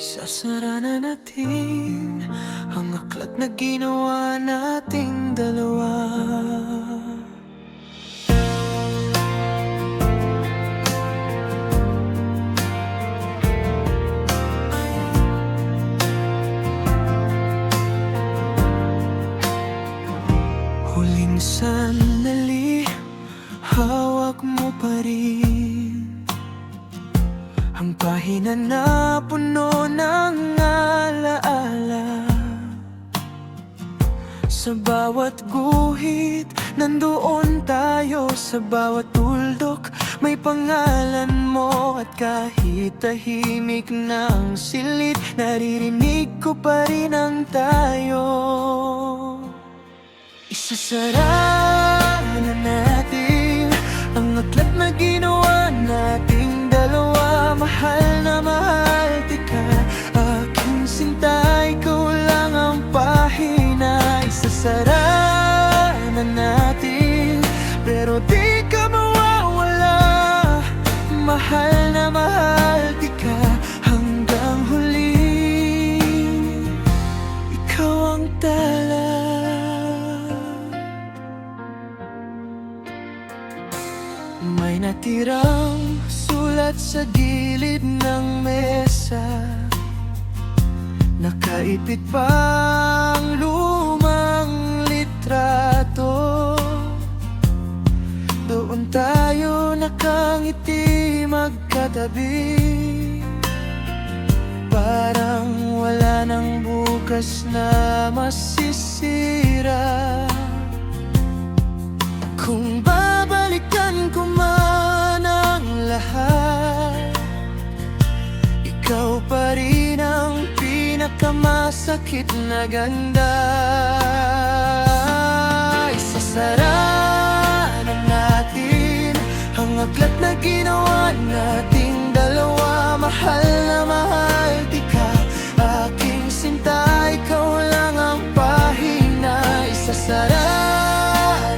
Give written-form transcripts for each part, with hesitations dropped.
Isasara na natin ang aklat na ginawa nating dalawa. Huling sandali, hawak mo pa rin ang pahina na puno ng alaala. Sa bawat guhit, nandoon tayo. Sa bawat tuldok, may pangalan mo. At kahit tahimik ng silid, naririnig ko pa rin ang tayo. Isasara na natin ang aklat na ginawa nating dalawa. Mahal na mahal ka, aking sinta, ikaw lang ang pahina. Isasara na natin, pero di ka mawawala. Mahal na mahal ka hanggang huli. Ikaw ang tala. May natirang sulat sa gilid ng mesa, nakaipit pang lumang litrato. Doon tayo nakangiti magkatabi, parang wala nang bukas na masisira. Kung babalikan ko man ang lahat, ikaw pa rin ang pinakamasakit na ganda. Isasara na natin ang aklat na ginawa nating dalawa. Mahal na mahal ka, aking sinta, ikaw lang ang pahina. Isasara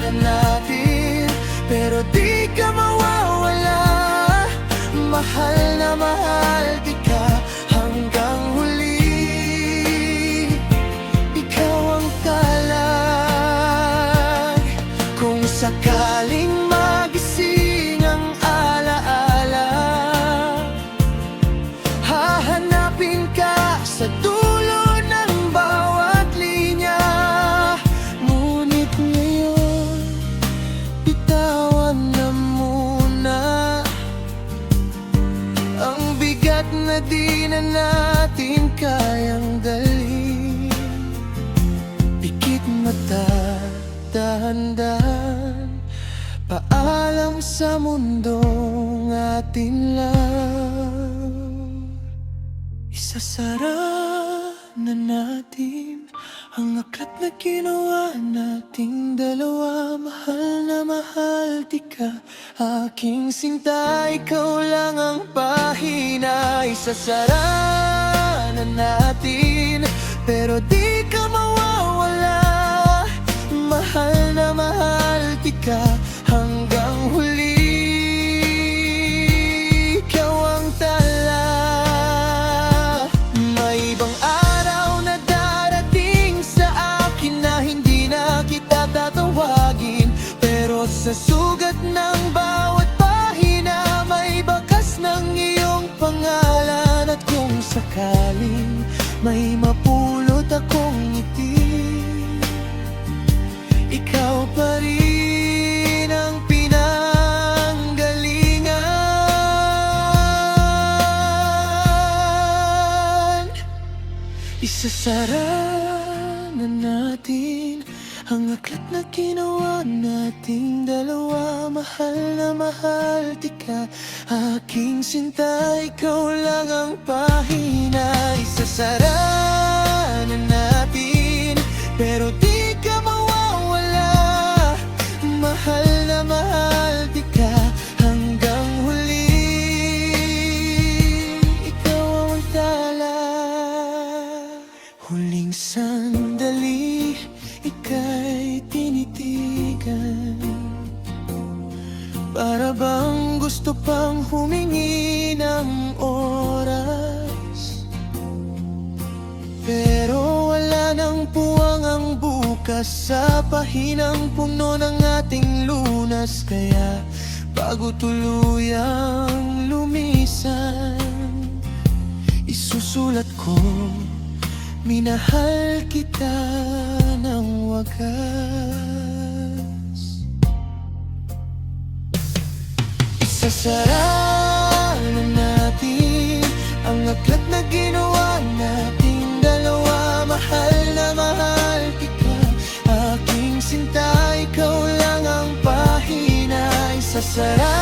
na natin, pero di ka mawawala. Mahal na mahal ka hanggang huli. Ikaw ang talag. Kung sakaling magising ang alaala, hahanapin ka sa dulo ng bawat linya. Ngunit ngayon, bitawan na muna ang bigat na di na natin kayang dalhin. Pikit mata, dahan-dahan, paalam sa mundong atin lang. Isasara na natin ang aklat na ginawa nating dalawa. Mahal na mahal ka, aking sinta, ikaw lang ang pahina. Isasara na natin, pero di ka mawawala. Mahal na mahal ka hanggang huli. Ikaw ang tala. May ibang araw na darating sa akin na hindi na kita tatawagin, pero sa sugat ng bawat pahina may bakas ng iyong pangalan. At kung sakaling may mapulot akong ngiti, ikaw pa rin ang pinanggalingan. Isasara na natin ang aklat na ginawa nating dalawa. Mahal na mahal ka, aking sinta, ikaw lang ang pahina. Isasara na natin, pero di ka mawawala. Mahal na mahal ka hanggang huli. Ikaw ang tala. Huling sandali, ika'y tinitigan, para bang gusto pang humingi ng oras. wakas sa pahinang puno ng ating lunas. Kaya bago tuluyang lumisan, isusulat ko, minahal kita ng wagas. Isasara na natin ang aklat na ginawa nating dalawa. Mahal na mahal kita, aking sinta, ikaw lang ang pahina. Isasara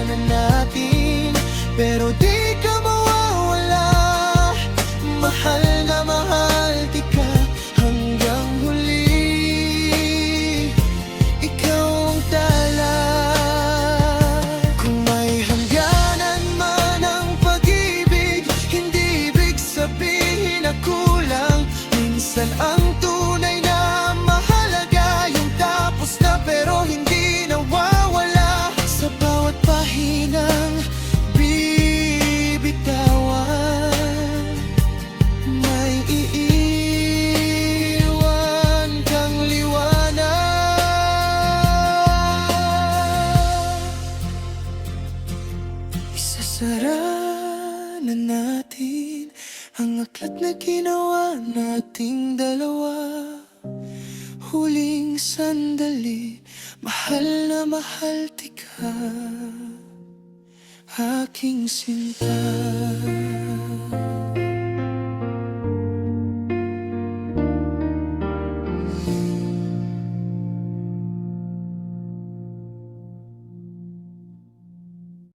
na natin, pero di ka mawawala. Mahal na mahal kita hanggang huli, ikaw ang tala. Kung may hangganan man ang pag-ibig, hindi ibig sabihin na kulang. Minsan ang tunay na mahalaga yung tapos na pero hindi nawawala. Sa bawat pahinang bibitawan, may iiwan kang liwanag. Isasara na natin ang aklat na ginawa nating dalawa. Huling sandali, mahal na mahal tika, aking sinta.